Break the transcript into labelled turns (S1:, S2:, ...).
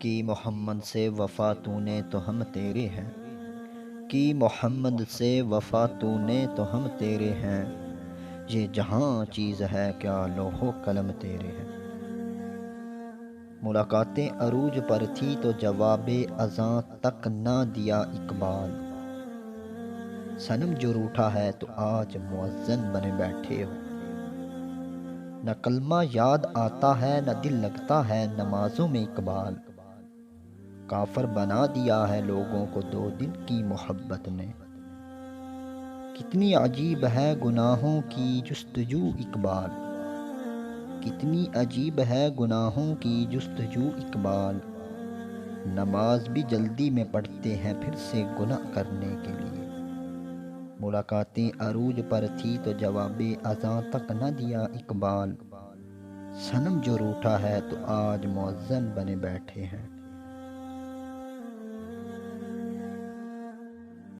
S1: کی محمد سے وفا تو نے تو ہم تیرے ہیں، کی محمد سے وفا تو نے تو ہم تیرے ہیں، یہ جہاں چیز ہے کیا لوح و قلم تیرے ہیں۔ ملاقاتیں عروج پر تھی تو جواب اذاں تک نہ دیا اقبال، صنم جو روٹھا ہے تو آج مؤذن بنے بیٹھے ہو۔ نہ کلمہ یاد آتا ہے نہ دل لگتا ہے نمازوں میں اقبال، کافر بنا دیا ہے لوگوں کو 2 دن کی محبت نے۔ کتنی عجیب ہے گناہوں کی جستجو اقبال، کتنی عجیب ہے گناہوں کی جستجو اقبال، نماز بھی جلدی میں پڑھتے ہیں پھر سے گناہ کرنے کے لیے۔ ملاقاتیں عروج پر تھی تو جواب اذاں تک نہ دیا اقبال، صنم جو روٹھا ہے تو آج مؤذن بنے بیٹھے ہیں۔